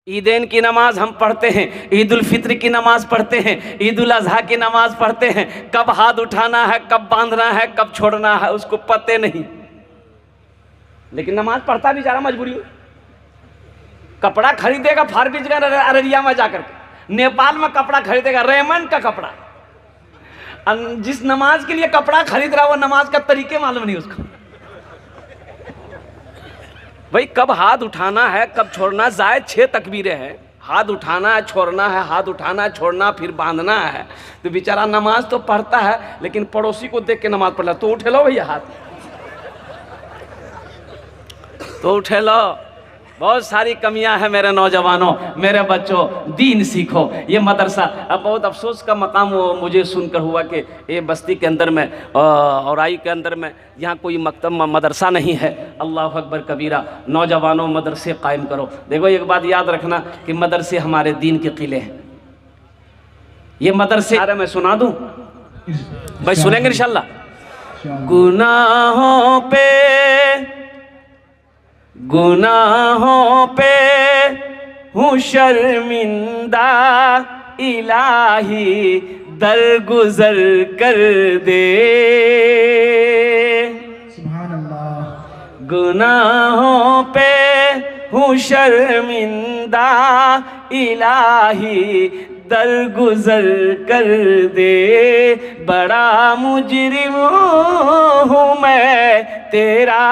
ईदैन की नमाज हम पढ़ते हैं, ईद उल फित्र की नमाज पढ़ते हैं, ईद उल अजहा की नमाज पढ़ते हैं, कब हाथ उठाना है, कब बांधना है, कब छोड़ना है उसको पते नहीं, लेकिन नमाज पढ़ता बेचारा मजबूरी में। कपड़ा खरीदेगा फारबिसगंज अररिया में जाकर के, नेपाल में कपड़ा खरीदेगा रेमंड का कपड़ा। जिस नमाज के लिए कपड़ा खरीद रहा है वो नमाज का तरीके मालूम नहीं उसको। भाई कब हाथ उठाना है, कब छोड़ना, जायद 6 तकबीरें हैं, हाथ उठाना है, छोड़ना है, हाथ उठाना है, छोड़ना, फिर बांधना है। तो बेचारा नमाज तो पढ़ता है लेकिन पड़ोसी को देख के नमाज पढ़ ला, तो उठे लो भैया हाथ, तो उठे लो। बहुत सारी कमियां हैं मेरे नौजवानों, मेरे बच्चों, दीन सीखो। ये मदरसा अब बहुत अफसोस का मकाम मुझे सुनकर हुआ कि ये बस्ती के अंदर में और आई के अंदर में यहाँ कोई मकतब मदरसा नहीं है। अल्लाह अकबर कबीरा। नौजवानों मदरसे कायम करो। देखो एक बात याद रखना कि मदरसे हमारे दीन के किले हैं। ये मदरसे अरे मैं सुना दूँ भाई, सुनेंगे इंशाल्लाह। गुनाहों पे हूँ शर्मिंदा, इलाही दरगुजर कर दे। सुभान अल्लाह। गुनाहों पे हूँ शर्मिंदा, इलाही दरगुजर कर दे। बड़ा मुजरिम हूँ मैं तेरा,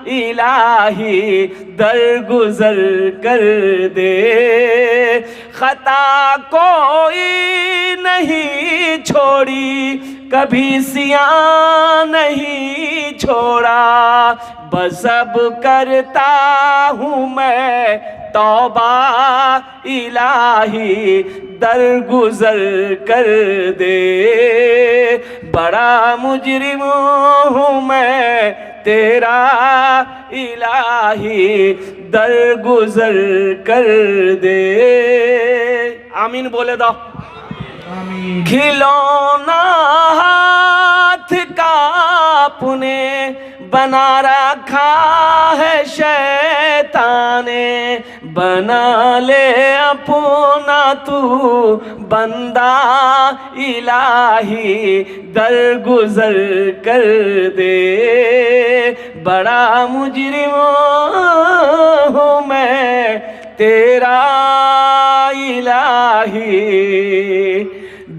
इलाही दरगुजर कर दे। खता कोई नहीं छोड़ी, कभी सियां नहीं छोड़ा, बस अब करता हूँ मैं तौबा, इलाही दरगुजर कर दे। बड़ा मुजरिम हूँ मैं तेरा, इलाही दरगुजर कर दे। आमीन बोले दो। आमीन। खिलौना हाथ का अपने बना रखा है शैताने, बना ले अपना तू बंदा, इलाही दरगुजर कर दे। बड़ा मुजरिम हूँ मैं तेरा, इलाही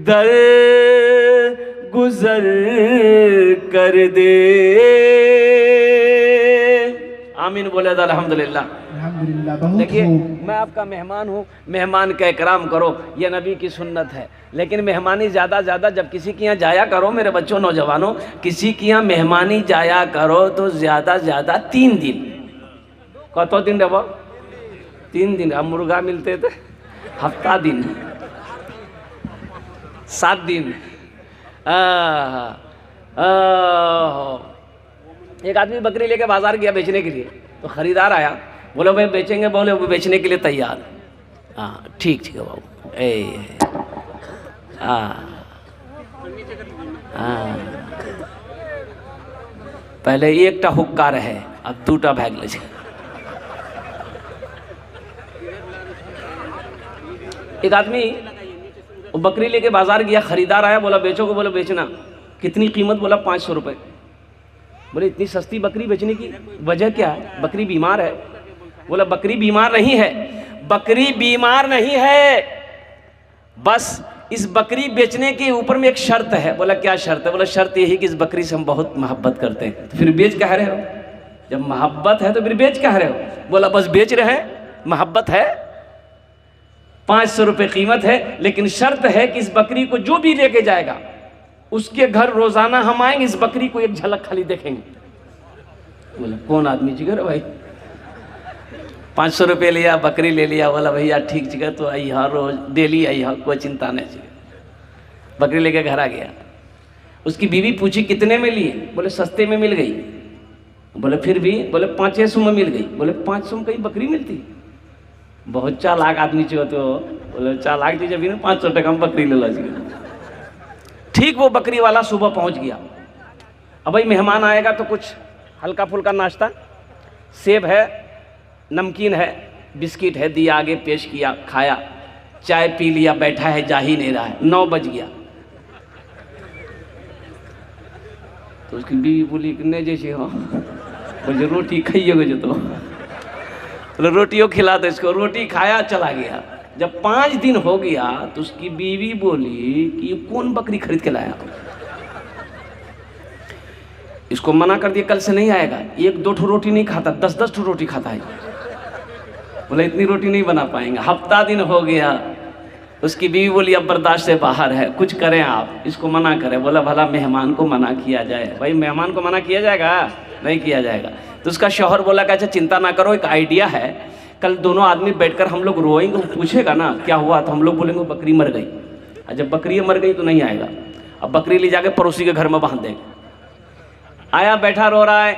दर गुजर कर दे। आमीन बोले तो अल्हम्दुलिल्लाह। देखिए मैं आपका मेहमान हूँ, मेहमान का इकराम करो, ये नबी की सुन्नत है। लेकिन मेहमानी ज़्यादा जब किसी के यहाँ जाया करो, मेरे बच्चों नौजवानों, किसी के यहाँ मेहमानी जाया करो तो ज़्यादा 3 दिन। कतो दिन रहो? 3 दिन। अब मुर्गा मिलते थे हफ्ता दिन, 7 दिन। एक आदमी बकरी लेके बाजार गया बेचने के लिए, तो खरीदार आया, बोले भाई बेचेंगे? बोले वो बेचने के लिए तैयार। हाँ ठीक है बाबू। पहले 1टा हुक्का रहे, अब 2टा भाग ले। एक आदमी वो बकरी लेके बाजार गया, खरीदार आया, बोला बेचोगे? बोला बेचना। कितनी कीमत? बोला 500 रुपये। बोले इतनी सस्ती बकरी बेचने की वजह क्या है? बकरी बीमार है। बोला बकरी बीमार नहीं है, बकरी बीमार नहीं है, बस इस बकरी बेचने के ऊपर में एक शर्त है। बोला क्या शर्त है? बोला शर्त यही कि इस बकरी से हम बहुत मोहब्बत करते हैं। तो फिर बेच कह रहे हो? जब मोहब्बत है तो फिर बेच कह रहे हो? बोला बस बेच रहे हैं, मोहब्बत है, 500 रुपये कीमत है, लेकिन शर्त है कि इस बकरी को जो भी लेके जाएगा उसके घर रोजाना हम आएंगे, इस बकरी को एक झलक खाली देखेंगे। बोला कौन आदमी जिगर भाई? 500 रुपये लिया, बकरी ले लिया। बोला भैया ठीक जिगर, तो आई हर रोज डेली आई हर, कोई चिंता नहीं जिगर। बकरी लेके घर आ गया। उसकी बीवी पूछी कितने में लिए? बोले सस्ते में मिल गई। बोले फिर भी? बोले 500 में मिल गई। बोले 500 में कहीं बकरी मिलती? बहुत चालाक आदमी चाहिए। तो बोले चालाक जी जब भी ना 500 टका में बकरी ले लो। ठीक वो बकरी वाला सुबह पहुंच गया। अब भाई मेहमान आएगा तो कुछ हल्का फुल्का नाश्ता, सेब है, नमकीन है, बिस्किट है, दिया आगे, पेश किया, खाया, चाय पी लिया, बैठा है, जा ही नहीं रहा है। 9 बज गया तो उसकी बीवी बोली कि जैसे हो, बोले रोटी खाइएगा जो तो रोटियों खिला दो इसको। रोटी खाया, चला गया। जब 5 दिन हो गया तो उसकी बीवी बोली कि ये कौन बकरी खरीद के लाया? इसको मना कर दिया, कल से नहीं आएगा। 1-2 ठो रोटी नहीं खाता, 10-10 ठो रोटी खाता है। बोले इतनी रोटी नहीं बना पाएंगे। हफ्ता दिन हो गया, उसकी बीवी बोली अब बर्दाश्त से बाहर है, कुछ करें आप, इसको मना करें। बोला भला मेहमान को मना किया जाए? भाई मेहमान को मना किया जाएगा? नहीं किया जाएगा। तो उसका शौहर बोला कि अच्छा चिंता ना करो, एक आइडिया है, कल दोनों आदमी बैठकर हम लोग रोएंगे, वो पूछेगा ना क्या हुआ, तो हम लोग बोलेंगे बकरी मर गई। और जब बकरी मर गई तो नहीं आएगा, अब बकरी ले जाके पड़ोसी के घर में बांध देंगे। आया, बैठा, रो रहा है।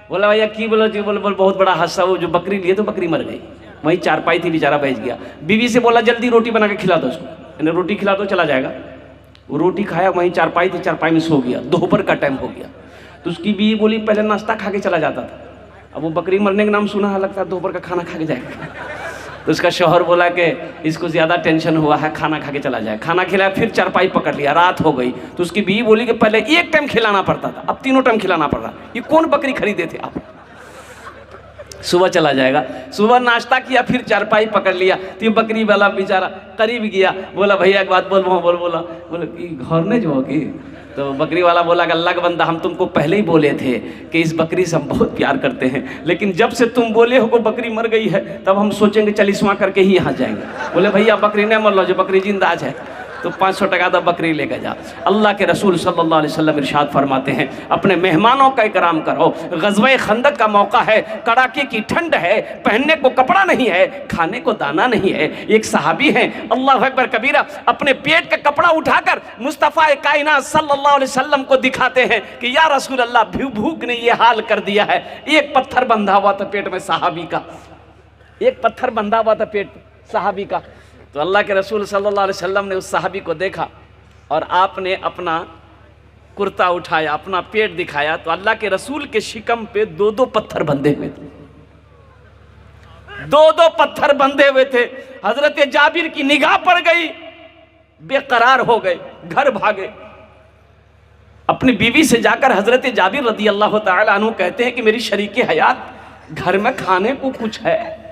बोला भैया की बोलो जी? बोल बहुत बड़ा हादसा, वो जो बकरी लिए तो बकरी मर गई, वहीं चारपाई थी, बेचारा बच गया। बीवी से बोला जल्दी रोटी बना के खिला दो उसको, यानी रोटी खिला दो चला जाएगा। वो रोटी खाया, वहीं चारपाई थी, चारपाई में सो गया। दोपहर का टाइम हो गया तो उसकी बीवी बोली पहले नाश्ता खा के चला जाता था, अब वो बकरी मरने का नाम सुना है, लगता है दोपहर का खाना खा के जाएगा। तो उसका शौहर बोला कि इसको ज़्यादा टेंशन हुआ है, खाना खा के चला जाए। खाना खिलाया, फिर चारपाई पकड़ लिया, रात हो गई। तो उसकी बीवी बोली कि पहले एक टाइम खिलाना पड़ता था, अब 3 टाइम खिलाना पड़ रहा। ये कौन बकरी खरीदे थे आप? सुबह चला जाएगा। सुबह नाश्ता किया, फिर चारपाई पकड़ लिया, तो ये बकरी वाला बेचारा करीब गया। बोला भैया एक बात बोला कि घर नहीं जाओगे? तो बकरी वाला बोला कि अल्लाह का बंदा, हम तुमको पहले ही बोले थे कि इस बकरी से हम बहुत प्यार करते हैं, लेकिन जब से तुम बोले हो कि बकरी मर गई है, तब हम सोचेंगे 40वां करके ही यहाँ जाएंगे। बोले भैया बकरी नहीं मर लो, जो बकरी जिंदा है तो 500 टका तो बकरी लेकर जा। अल्लाह के रसूल सल्लल्लाहु अलैहि वसल्लम इरशाद फरमाते हैं, अपने मेहमानों का इकराम करो। ग़ज़वे खंदक का मौका है, कड़ाके की ठंड है, पहनने को कपड़ा नहीं है, खाने को दाना नहीं है। एक सहाबी हैं, अल्लाहु अकबर कबीरा, अपने पेट का कपड़ा उठाकर मुस्तफ़ा कायनात सल्लल्लाहु अलैहि वसल्लम को दिखाते हैं कि या रसूल अल्लाह, भूख ने ये हाल कर दिया है। एक पत्थर बंधा हुआ था पेट में सहाबी का, एक पत्थर बंधा हुआ था पेट सहाबी का। तो अल्लाह के रसूल सल्लल्लाहु अलैहि वसल्लम ने उस सहाबी को देखा और आपने अपना कुर्ता उठाया, अपना पेट दिखाया, तो अल्लाह के रसूल के शिकम पे 2-2 पत्थर बंधे हुए थे। 2-2 पत्थर बंधे हुए थे। हजरत जाबिर की निगाह पड़ गई, बेकरार हो गए, घर भागे। अपनी बीवी से जाकर हजरत जाबिर रदी अल्लाह तआला अन्हु कहते हैं कि मेरी शरीके हयात, घर में खाने को कुछ है?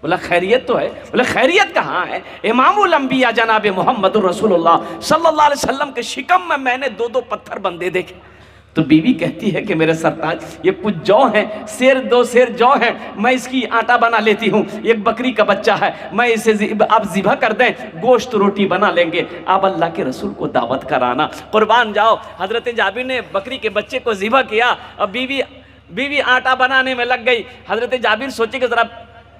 बोला खैरियत तो है। बोला खैरियत कहाँ है? इमामुल अंबिया जनाब मोहम्मद रसूलुल्लाह सल्लल्लाहु अलैहि वसल्लम के शिकम में मैंने 2-2 पत्थर बंधे देखे। तो बीवी कहती है कि मेरे सरताज, ये कुछ जौ हैं, शेर 2 शेर जौ हैं, मैं इसकी आटा बना लेती हूँ। एक बकरी का बच्चा है, मैं इसे आप ज़िबा कर दें, गोश्त रोटी बना लेंगे। आप अल्लाह के रसूल को दावत कराना, कुर्बान जाओ। हजरत जाबिर ने बकरी के बच्चे को ज़िबा किया। अब बीवी आटा बनाने में लग गई। हजरत जाबिर सोचे कि ज़रा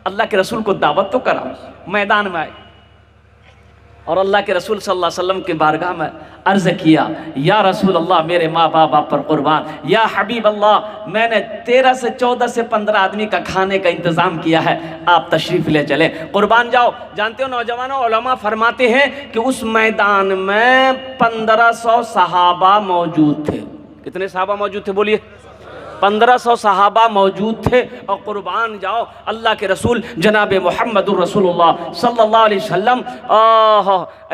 अल्लाह के रसूल को दावत तो कराओ। मैदान में आए और अल्लाह के रसूल सल्लल्लाहु अलैहि वसल्लम के बारगाह में अर्ज़ किया, या रसूल अल्लाह, मेरे माँ बाप आप पर कुर्बान, या हबीब अल्लाह, मैंने 13 से 14 से 15 आदमी का खाने का इंतज़ाम किया है, आप तशरीफ़ ले चले, कुर्बान जाओ। जानते हो नौजवानों, उलमा फरमाते हैं कि उस मैदान में 1500 सहाबा मौजूद थे। कितने सहाबा मौजूद थे? बोलिए। 1500 सहाबा मौजूद थे। और कुर्बान जाओ, अल्लाह के रसूल जनाब मोहम्मदुर रसूलुल्लाह सल्लल्लाहु अलैहि वसल्लम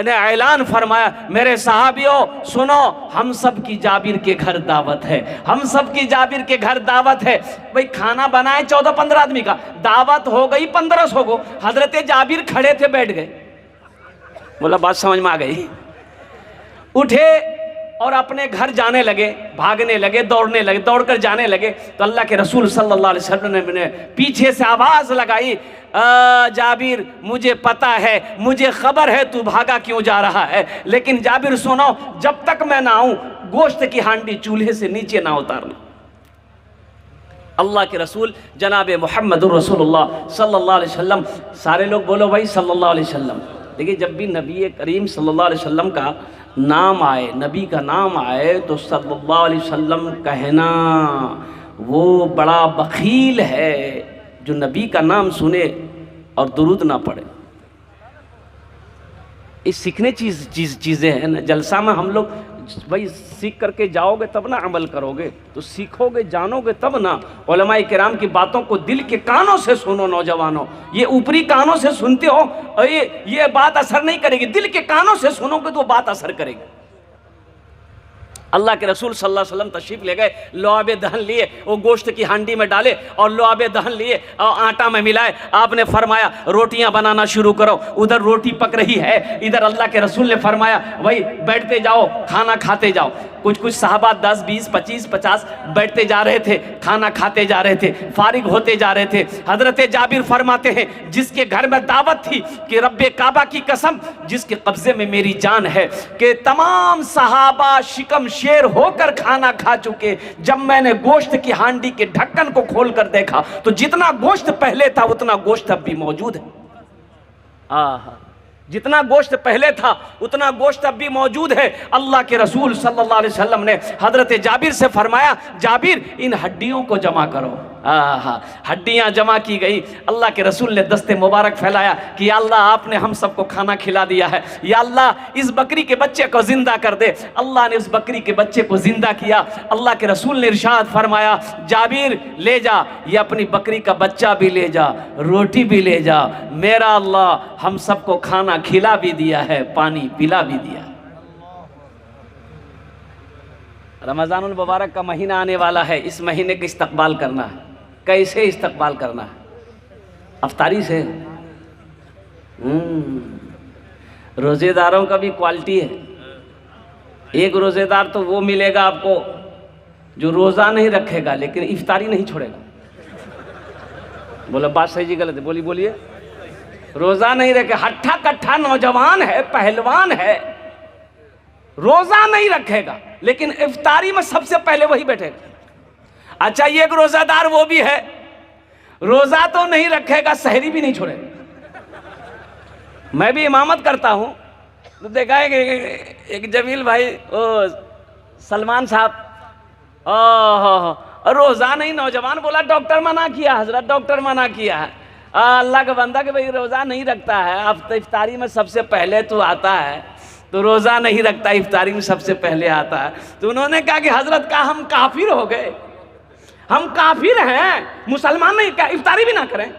ने ऐलान फरमाया, मेरे सहाबियों सुनो, हम सब की जाबिर के घर दावत है, हम सब की जाबिर के घर दावत है। भाई खाना बनाए 14-15 आदमी का, दावत हो गई 1500 को। हजरत जाबिर खड़े थे, बैठ गए। बोला बात समझ में आ गई। उठे और अपने घर जाने लगे, भागने लगे, दौड़ने लगे, दौड़कर जाने लगे। तो अल्लाह के रसूल सल्लल्लाहु अलैहि वसल्लम ने पीछे से आवाज़ लगाई, जाबिर मुझे पता है, मुझे खबर है तू भागा क्यों जा रहा है, लेकिन जाबिर सुनो, जब तक मैं ना आऊं गोश्त की हांडी चूल्हे से नीचे ना उतारना। अल्लाह के रसूल जनाब मोहम्मदुर रसूलुल्लाह सल्लल्लाहु अलैहि वसल्लम, सारे लोग बोलो भाई सल्लल्लाहु अलैहि वसल्लम। देखिए, जब भी नबी करीम सल्लल्लाहु अलैहि वसल्लम का नाम आए, नबी का नाम आए, तो सल्लल्लाहु अलैहि वसल्लम कहना, वो बड़ा बखील है जो नबी का नाम सुने और दुरूद ना पढ़े। इस सीखने चीज़ें हैं ना। जलसा में हम लोग भाई सीख करके जाओगे तब ना अमल करोगे, तो सीखोगे जानोगे तब ना। उलमाए किराम की बातों को दिल के कानों से सुनो नौजवानों, ये ऊपरी कानों से सुनते हो और ये बात असर नहीं करेगी, दिल के कानों से सुनोगे तो बात असर करेगी। अल्लाह के रसूल सल्लल्लाहु अलैहि वसल्लम तशरीफ ले गए, लुआबे दहन लिए, वो गोश्त की हांडी में डाले और लुआबे दहन लिए और आटा में मिलाए। आपने फरमाया रोटियां बनाना शुरू करो। उधर रोटी पक रही है, इधर अल्लाह के रसूल ने फरमाया भाई बैठते जाओ, खाना खाते जाओ। कुछ साहबा 10, 20, 25, 50 बैठते जा रहे थे, खाना खाते जा रहे थे, फारिग होते जा रहे थे। हजरत जाबिर फरमाते हैं जिसके घर में दावत थी कि रब्बे काबा की कसम जिसके कब्जे में मेरी जान है, कि तमाम सहाबा शिकम शेर होकर खाना खा चुके, जब मैंने गोश्त की हांडी के ढक्कन को खोलकर देखा तो जितना गोश्त पहले था उतना गोश्त अब भी मौजूद है। आहा, जितना गोश्त पहले था उतना गोश्त अब भी मौजूद है। अल्लाह के रसूल सल्लल्लाहु अलैहि वसल्लम ने हजरत जाबिर से फरमाया जाबिर इन हड्डियों को जमा करो। हड्डियां जमा की गई। अल्लाह के रसूल ने दस्ते मुबारक फैलाया कि या अल्लाह आपने हम सबको खाना खिला दिया है, या अल्लाह इस बकरी के बच्चे को जिंदा कर दे। अल्लाह ने उस बकरी के बच्चे को जिंदा किया। अल्लाह के रसूल ने इरशाद फरमाया जाबिर ले जा, ये अपनी बकरी का बच्चा भी ले जा, रोटी भी ले जा, मेरा अल्लाह हम सबको खाना खिला भी दिया है, पानी पिला भी दिया। रमज़ानुल मुबारक का महीना आने वाला है, इस महीने का इस्तकबाल करना है। कैसे इस्तकबाल करना है? अफ्तारी से। रोज़ेदारों का भी क्वालिटी है। एक रोज़ेदार तो वो मिलेगा आपको जो रोज़ा नहीं रखेगा लेकिन इफ्तारी नहीं छोड़ेगा। बोला बात सही जी गलत है? बोलिए। रोज़ा नहीं रखे, हट्ठा कट्ठा नौजवान है, पहलवान है, रोज़ा नहीं रखेगा लेकिन इफ्तारी में सबसे पहले वही बैठेगा। अच्छा ये एक रोजादार वो भी है, रोजा तो नहीं रखेगा, सहरी भी नहीं छोड़ेगा। मैं भी इमामत करता हूं तो देखा है कि एक जमील भाई ओ सलमान साहब रोजा नहीं, नौजवान बोला डॉक्टर मना किया, हजरत डॉक्टर मना किया है। अल्लाह का बंदा कि भाई रोजा नहीं रखता है, अब तो इफ्तारी में सबसे पहले तो आता है, तो रोजा नहीं रखता, इफ्तारी में सबसे पहले आता है। तो उन्होंने कहा कि हजरत का हम काफिर हो गए, हम काफिर हैं, मुसलमान नहीं, क्या इफ्तारी भी ना करें?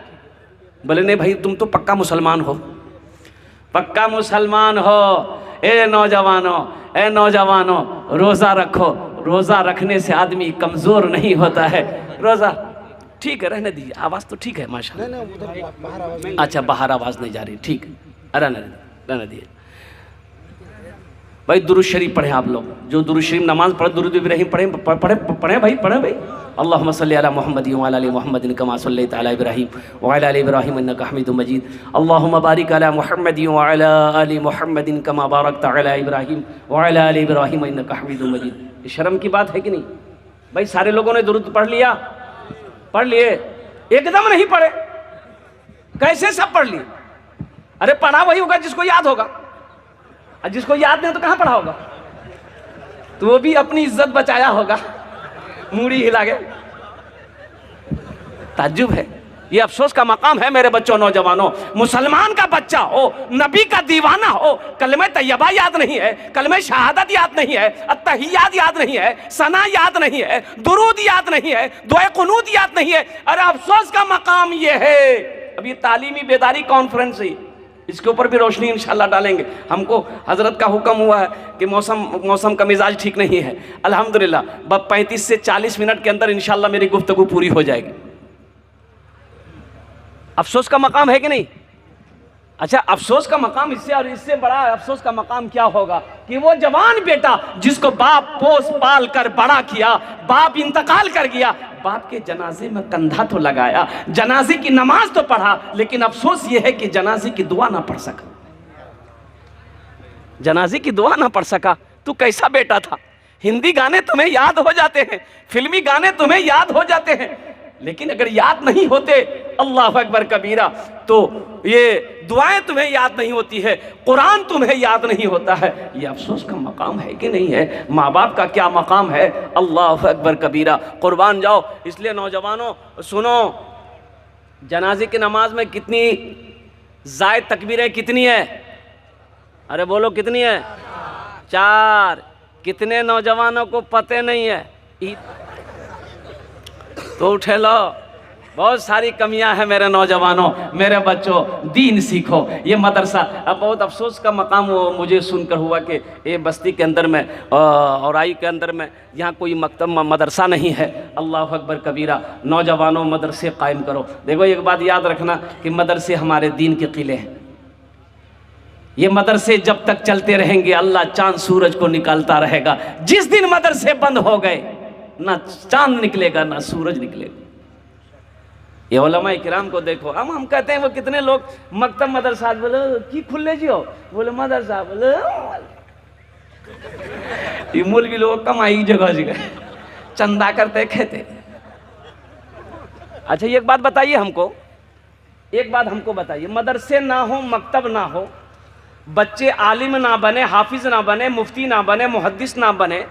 बोले नहीं भाई तुम तो पक्का मुसलमान हो, पक्का मुसलमान हो। ए नौजवानों रोजा रखो, रोजा रखने से आदमी कमजोर नहीं होता है। रोजा ठीक है, रहने दीजिए, आवाज तो ठीक है माशाल्लाह। अच्छा बाहर आवाज नहीं जा रही, ठीक है, रहने दीजिए। भाई दुरूद शरीफ पढ़े आप लोग, जो दुरूद शरीफ नमाज पढ़े, दुरूद इब्राहिम पढ़े भाई। अल्लाहुम्मा सल्ली अला मुहम्मद व अला आलि मुहम्मद कमा सल्लैता अला इब्राहिम व अला आलि इब्राहिम इन्नका हमीदुम मजीद। अल्लाहुम्मा बारिक अला मुहम्मद व अला आलि मुहम्मद कमा बारकता अला इब्राहिम व अला आलि इब्राहिम इन्नका हमीदुम मजीद। शर्म की बात है कि नहीं भाई? सारे लोगों ने दुरूद पढ़ लिया, पढ़ लिए? एकदम नहीं पढ़े, कैसे सब पढ़ लिए? अरे पढ़ा वही होगा जिसको याद होगा, और जिसको याद नहीं तो कहाँ पढ़ा होगा? तो वो भी अपनी इज्जत बचाया होगा, मूड़ी हिला के। ताज्जुब है, ये अफसोस का मकाम है मेरे बच्चों, नौजवानों। मुसलमान का बच्चा हो, नबी का दीवाना हो, कलमे तैयबा याद नहीं है, कलमे शहादत याद नहीं है, अत्तहियात याद नहीं है, सना याद नहीं है, दुरूद याद नहीं है, दुआ कुनूत याद नहीं है। अरे अफसोस का मकाम ये है। अब ये तालीमी बेदारी कॉन्फ्रेंस है, इसके ऊपर भी रोशनी इंशाल्लाह डालेंगे। हमको हजरत का हुक्म हुआ है कि मौसम का मिजाज ठीक नहीं है। अल्हम्दुलिल्लाह 35 से 40 मिनट के अंदर इंशाल्लाह मेरी गुफ्तगू पूरी हो जाएगी। अफसोस का मकाम है कि नहीं? अच्छा अफसोस का मकाम इससे और इससे बड़ा अफसोस का मकाम क्या होगा कि वो जवान बेटा जिसको बाप पोस पाल कर बड़ा किया, बाप इंतकाल कर गया, बाप के जनाजे में कंधा तो लगाया, जनाजे की नमाज तो पढ़ा, लेकिन अफसोस ये है कि जनाजे की दुआ ना पढ़ सका। जनाजे की दुआ ना पढ़ सका। तू कैसा बेटा था? हिंदी गाने तुम्हें याद हो जाते हैं, फिल्मी गाने तुम्हें याद हो जाते हैं, लेकिन अगर याद नहीं होते अल्लाह अकबर कबीरा तो ये दुआएं तुम्हें याद नहीं होती है, कुरान तुम्हें याद नहीं होता है। ये अफसोस का मकाम है कि नहीं है? माँ बाप का क्या मकाम है? अल्लाह अकबर कबीरा, कुर्बान जाओ। इसलिए नौजवानों सुनो, जनाजे की नमाज में कितनी जायद तकबीरें कितनी है? अरे बोलो कितनी है? 4। कितने नौजवानों को पते नहीं है तो उठे लो। बहुत सारी कमियां हैं मेरे नौजवानों, मेरे बच्चों, दीन सीखो। ये मदरसा अब बहुत अफसोस का मकाम वो मुझे सुनकर हुआ कि ये बस्ती के अंदर में और आई के अंदर में यहाँ कोई मकतब मदरसा नहीं है। अल्लाह अकबर कबीरा। नौजवानों मदरसे कायम करो। देखो एक बात याद रखना कि मदरसे हमारे दीन के किले हैं। ये मदरसे जब तक चलते रहेंगे अल्लाह चांद सूरज को निकालता रहेगा। जिस दिन मदरसे बंद हो गए ना चांद निकलेगा ना सूरज निकलेगा। ये उलमा इकराम को देखो। हम कहते हैं वो कितने लोग मकतब मदरसा बोलो की खुले जी हो, बोले मदरसा बोलो ये मुल्की लोग कमाई जगह जगह चंदा करते कहते। अच्छा एक बात बताइए हमको, एक बात हमको बताइए, मदरसे ना हो मकतब ना हो, बच्चे आलिम ना बने, हाफिज ना बने, मुफ्ती ना बने, मुहद्दिस ना बने,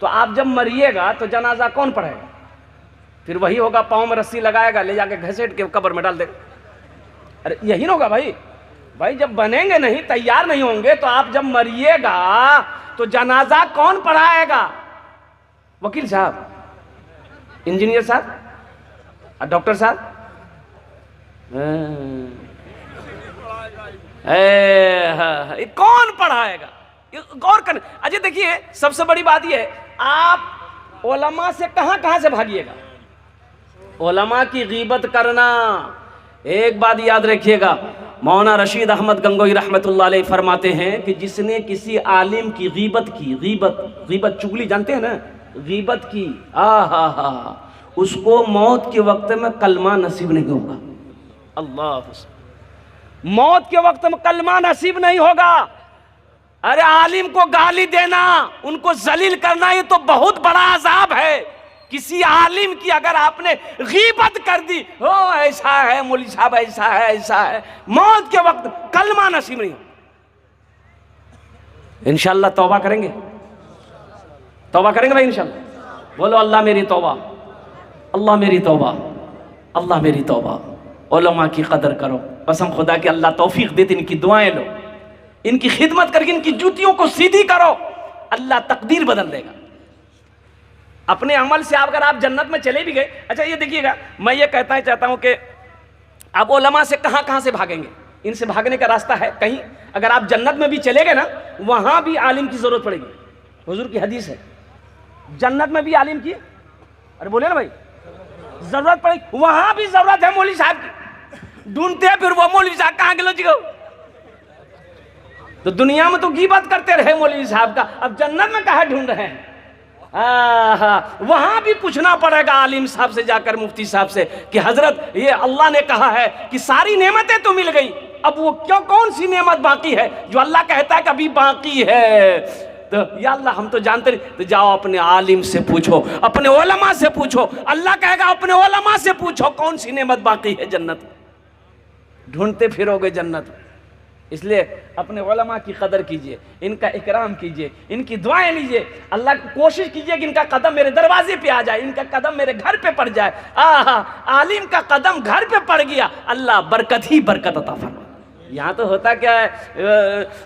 तो आप जब मरिएगा तो जनाजा कौन पढ़ेगा? फिर वही होगा पाँव में रस्सी लगाएगा, ले जाके घसीट के कब्र में डाल देगा। अरे यही ना होगा भाई। भाई जब बनेंगे नहीं, तैयार नहीं होंगे, तो आप जब मरिएगा तो जनाजा कौन पढ़ाएगा? वकील साहब, इंजीनियर साहब, डॉक्टर साहब, कौन पढ़ाएगा? गौर करें। अजय देखिए सबसे बड़ी बात यह है, आप उलमा से कहां से भागिएगा? उलमा की गीबत करना। एक बात याद रखिएगा, मौलाना रशीद अहमद गंगोई रहमतुल्लाह अलैह फरमाते हैं कि जिसने किसी आलिम की गीबत की, गीबत चुगली जानते हैं ना, गीबत की, हा उसको मौत के वक्त में कलमा नसीब नहीं होगा। अल्लाह, मौत के वक्त में कलमा नसीब नहीं होगा। अरे आलिम को गाली देना, उनको जलील करना, ये तो बहुत बड़ा अजाब है। किसी आलिम की अगर आपने गीबत कर दी, हो ऐसा है मौलवी साहब, ऐसा है ऐसा है, मौत के वक्त कलमा नसीब नहीं हो। इंशाअल्लाह तौबा करेंगे, तौबा करेंगे भाई इंशाअल्लाह। बोलो अल्लाह मेरी तौबा, अल्लाह मेरी तौबा, अल्लाह मेरी तौबा। उलमा की कदर करो। कसम खुदा की अल्लाह तौफीक देते, इनकी दुआएं लो, इनकी खिदमत करके इनकी जूतियों को सीधी करो, अल्लाह तकदीर बदल देगा। अपने अमल से अगर आप जन्नत में चले भी गए। अच्छा ये देखिएगा, मैं ये चाहता हूं कि आप उलमा से कहां से भागेंगे? इनसे भागने का रास्ता है कहीं। अगर आप जन्नत में भी चले गए ना, वहां भी आलिम की जरूरत पड़ेगी। हुजूर की हदीस है, जन्नत में भी आलिम की, अरे बोले ना भाई, जरूरत पड़ेगी। वहां भी जरूरत है मौलवी साहब की। ढूंढते हैं फिर वो मौलवी साहब कहां गए जी। तो दुनिया में तो गीबत करते रहे मौलवी साहब का, अब जन्नत में कहां ढूंढ रहे हैं? वहां भी पूछना पड़ेगा आलिम साहब से जाकर, मुफ्ती साहब से, कि हजरत ये अल्लाह ने कहा है कि सारी नेमतें तो मिल गई, अब वो क्यों, कौन सी नेमत बाकी है जो अल्लाह कहता है कि अभी बाकी है? तो या अल्लाह हम तो जानते नहीं। तो जाओ अपने आलिम से पूछो, अपने उलमा से पूछो। अल्लाह कहेगा अपने उलमा से पूछो कौन सी नेमत बाकी है जन्नत। ढूंढते फिरोगे जन्नत। इसलिए अपने उलमा की कदर कीजिए, इनका इकराम कीजिए, इनकी दुआएं लीजिए। अल्लाह की कोशिश कीजिए कि इनका कदम मेरे दरवाजे पे आ जाए, इनका कदम मेरे घर पे पड़ जाए। आलिम का कदम घर पे पड़ गया, अल्लाह बरकत ही बरकत अता फरमा। यहाँ तो होता क्या है,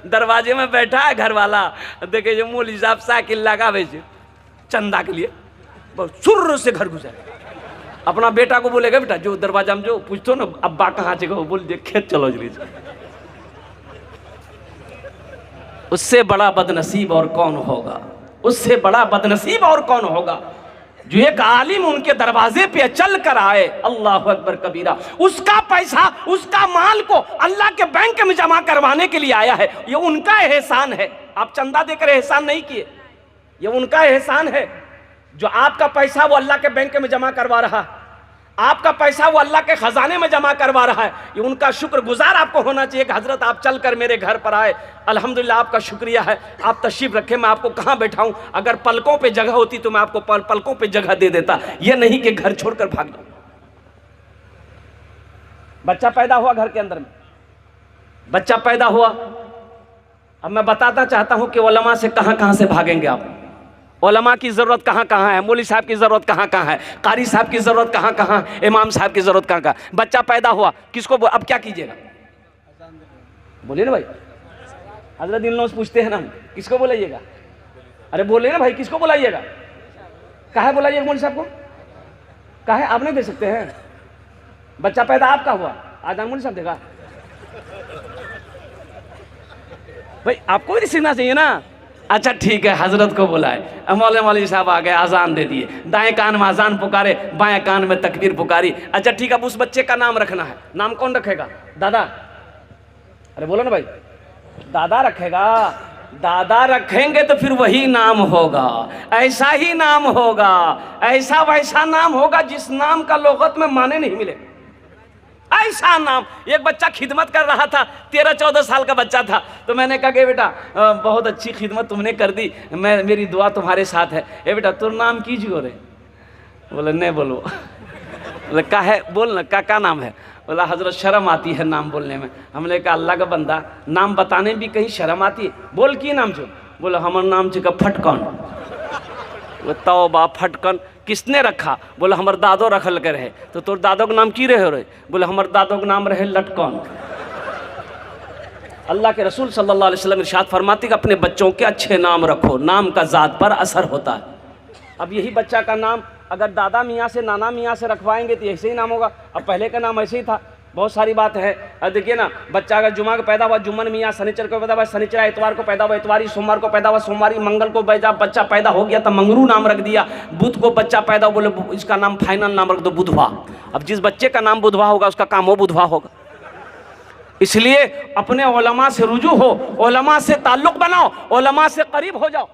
दरवाजे में बैठा है घर वाला, देखे जो मौलवी साहब साइकिल लगा भेजे चंदा के लिए, सुर से घर घुसा। अपना बेटा को बोलेगा बेटा जो दरवाजा में जो पूछतो ना अब्बा कहाँ से, बोल दे खेत चलो जल्दी। उससे बड़ा बदनसीब और कौन होगा? उससे बड़ा बदनसीब और कौन होगा जो एक आलिम उनके दरवाजे पे चल कर आए। अल्लाह अकबर कबीरा। उसका पैसा, उसका माल को अल्लाह के बैंक में जमा करवाने के लिए आया है। ये उनका एहसान है। आप चंदा देकर एहसान नहीं किए, ये उनका एहसान है। जो आपका पैसा वो अल्लाह के बैंक में जमा करवा रहा है, आपका पैसा वो अल्लाह के खजाने में जमा करवा रहा है, ये उनका शुक्रगुजार आपको होना चाहिए कि हजरत आप चलकर मेरे घर पर आए, अल्हम्दुलिल्लाह आपका शुक्रिया है, आप तशरीफ रखें, मैं आपको कहाँ बैठाऊं? अगर पलकों पे जगह होती तो मैं आपको पलकों पे जगह दे देता, ये नहीं कि घर छोड़कर भाग जाऊं। बच्चा पैदा हुआ घर के अंदर में, बच्चा पैदा हुआ। अब मैं बताना चाहता हूं कि उलमा से कहां से भागेंगे आप। उलमा की ज़रूरत कहाँ कहाँ है, मौलवी साहब की ज़रूरत कहाँ कहाँ है, कारी साहब की ज़रूरत कहाँ कहाँ है, इमाम साहब की ज़रूरत कहाँ कहाँ। बच्चा पैदा हुआ, किसको अब क्या कीजिएगा? बोलिए ना भाई। हजरत इन लोग पूछते हैं ना, किसको बोलिएगा? अरे बोले ना भाई, किसको बुलाइएगा? काहे बुलाइएगा मौलवी साहब को? काहे आप नहीं दे सकते हैं? बच्चा पैदा आपका हुआ, आजान मौलवी साहब देगा? भाई आपको भी सीखना चाहिए ना। अच्छा ठीक है, हजरत को बुलाए, मौलवी साहब आ गए, अजान दे दिए, दाएं कान में अजान पुकारे, बाएं कान में तकबीर पुकारी। अच्छा ठीक है, अब उस बच्चे का नाम रखना है, नाम कौन रखेगा? दादा? अरे बोलो ना भाई, दादा रखेगा? दादा रखेंगे तो फिर वही नाम होगा, ऐसा ही नाम होगा, ऐसा वैसा नाम होगा जिस नाम का लोगत में माने नहीं मिले, ऐसा नाम। एक बच्चा खिदमत कर रहा था, 13-14 साल का बच्चा था, तो मैंने कहा कि बेटा बहुत अच्छी खिदमत तुमने कर दी, मेरी दुआ तुम्हारे साथ है। ए बेटा तुम नाम कीजिए रे। बोले नहीं बोलो। बोले का है? बोल ना, का नाम है? बोला हजरत शर्म आती है नाम बोलने में। हमने कहा अल्लाह का बंदा, नाम बताने में भी कहीं शर्म आती है? बोल की नाम छो? बोला हमारा नाम छे फटकन। तौबा, फटकन किसने रखा? बोला हमर दादो रखल के रहे। तो तोर दादो के नाम की रहे रे? बोले हमर दादो के नाम रहे लटकन। अल्लाह के रसूल सल्लल्लाहु अलैहि वसल्लम इरशाद फरमाते कि अपने बच्चों के अच्छे नाम रखो, नाम का ज़ात पर असर होता है। अब यही बच्चा का नाम अगर दादा मियाँ से, नाना मियाँ से रखवाएंगे तो ऐसे ही नाम होगा। अब पहले का नाम ऐसे ही था। बहुत सारी बात है। अब देखिए ना, बच्चा अगर जुमा को पैदा हुआ जुम्मन मियाँ, शनिचर को पैदा हुआ शनिचरा, इतवार को पैदा हुआ इतवारी, सोमवार को पैदा हुआ सोमवारी, मंगल को बच्चा पैदा हो गया तो मंगरू नाम रख दिया, बुध को बच्चा पैदा बोले इसका नाम फाइनल नाम रख दो बुधवा। अब जिस बच्चे का नाम बुधवा होगा उसका काम वो बुधवा होगा। इसलिए अपने उलमा से रुजू हो, उलमा से ताल्लुक बनाओ, उलमा से करीब हो जाओ।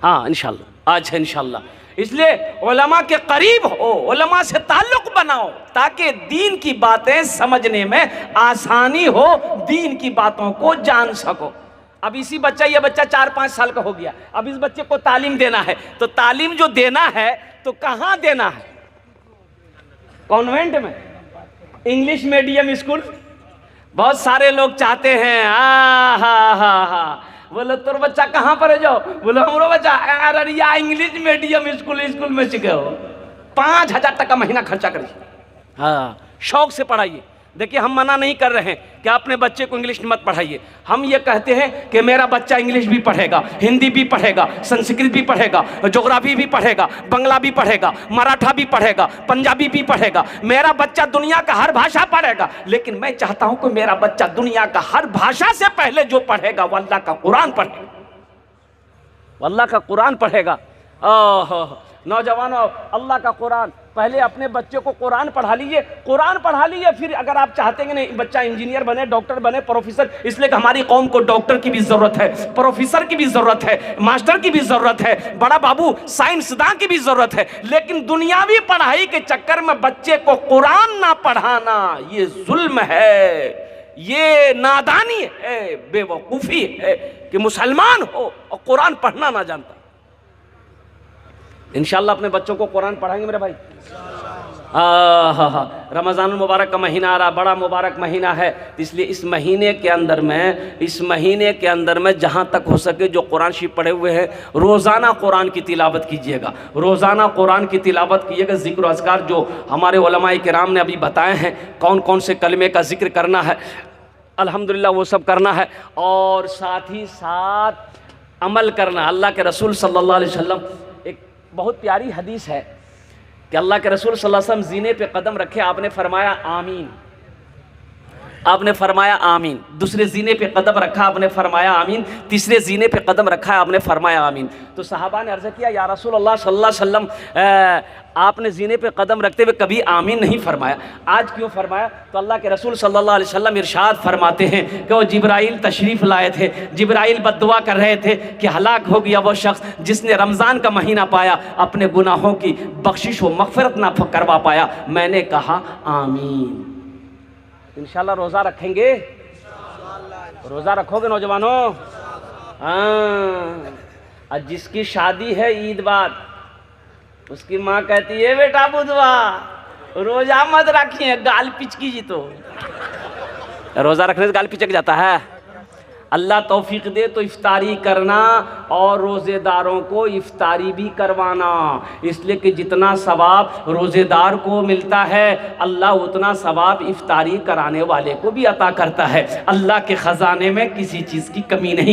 हाँ इंशाल्लाह, आज है इंशाल्लाह। इसलिए उलमा के करीब हो, उलमा से ताल्लुक बनाओ ताकि दीन की बातें समझने में आसानी हो, दीन की बातों को जान सको। अब इसी बच्चा, ये बच्चा 4-5 साल का हो गया, अब इस बच्चे को तालीम देना है, तो तालीम जो देना है तो कहाँ देना है? कॉन्वेंट में, इंग्लिश मीडियम स्कूल? बहुत सारे लोग चाहते हैं हा। बोलो तोर बच्चा कहाँ पर है? जाओ। बोलो हमारो बच्चा अररिया इंग्लिश मीडियम स्कूल में सीखे हो, 5000 टका महीना खर्चा करिए। हाँ, शौक से पढ़ाइए। देखिए हम मना नहीं कर रहे हैं कि अपने बच्चे को इंग्लिश मत पढ़ाइए। हम ये कहते हैं कि मेरा बच्चा इंग्लिश भी पढ़ेगा, हिंदी भी पढ़ेगा, संस्कृत भी पढ़ेगा, ज्योग्राफी भी पढ़ेगा, बंगला भी पढ़ेगा, मराठा भी पढ़ेगा, पंजाबी भी पढ़ेगा। मेरा बच्चा दुनिया का हर भाषा पढ़ेगा, लेकिन मैं चाहता हूं कि मेरा बच्चा दुनिया का हर भाषा से पहले जो पढ़ेगा वो अल्लाह का कुरान पढ़ेगा, वो अल्लाह का कुरान पढ़ेगा। नौजवानों, अल्लाह का कुरान, पहले अपने बच्चे को कुरान पढ़ा लीजिए, कुरान पढ़ा लीजिए। फिर अगर आप चाहते हैं नहीं बच्चा इंजीनियर बने, डॉक्टर बने, प्रोफेसर, इसलिए कि हमारी कौम को डॉक्टर की भी ज़रूरत है, प्रोफेसर की भी ज़रूरत है, मास्टर की भी ज़रूरत है, बड़ा बाबू साइंसदान की भी ज़रूरत है। लेकिन दुनियावी पढ़ाई के चक्कर में बच्चे को कुरान ना पढ़ाना ये जुल्म है, ये नादानी है, बेवकूफ़ी है कि मुसलमान हो और कुरान पढ़ना ना जानता। इंशाल्लाह अपने बच्चों को कुरान पढ़ाएंगे मेरे भाई। रमज़ान मुबारक का महीना आ रहा, बड़ा मुबारक महीना है, इसलिए इस महीने के अंदर में जहाँ तक हो सके जो कुरान शरीफ पढ़े हुए हैं रोज़ाना कुरान की तिलावत कीजिएगा, रोज़ाना कुरान की तिलावत कीजिएगा। ज़िक्र अज़कार जो हमारे उलमाए किराम ने अभी बताए हैं, कौन कौन से कलमे का जिक्र करना है, अल्हम्दुलिल्लाह वो सब करना है। और साथ ही साथ अमल करना। अल्लाह के रसूल सल्लल्लाहु अलैहि वसल्लम, एक बहुत प्यारी हदीस है कि अल्लाह के रसूल सल्लल्लाहु अलैहि वसल्लम जीने पे कदम रखे, आपने फरमाया आमीन, आपने फरमाया आमीन। दूसरे जीने पे कदम रखा, आपने फरमाया आमीन। तीसरे जीने पे कदम रखा, आपने फरमाया आमीन। तो सहाबा ने अर्ज़ किया या रसूल अल्लाह सल्लल्लाहु अलैहि वसल्लम आपने जीने पे कदम रखते हुए कभी आमीन नहीं फरमाया, आज क्यों फरमाया? तो अल्लाह के रसूल सल्लल्लाहु अलैहि वसल्लम इरशाद फरमाते हैं कि वो जिब्राइल तशरीफ़ लाए थे, जिब्राइल बद्दुआ कर रहे थे कि हलाक हो गया वो शख्स जिसने रमज़ान का महीना पाया, अपने गुनाहों की बख्शिश व मग़फ़िरत ना करवा पाया। मैंने कहा आमीन। इंशाल्लाह रोज़ा रखेंगे, रोज़ा रखोगे नौजवानों? हाँ, आज जिसकी शादी है ईद बाद, उसकी माँ कहती है बेटा बुधवा रोज़ा मत रखिए, गाल पिचकी जी। तो रोज़ा रखने से गाल पिचक जाता है। अल्लाह तौफीक दे तो इफ्तारी करना और रोज़ेदारों को इफ्तारी भी करवाना, इसलिए कि जितना सवाब रोज़ेदार को मिलता है अल्लाह उतना सवाब इफ्तारी कराने वाले को भी अता करता है। अल्लाह के ख़जाने में किसी चीज़ की कमी नहीं है।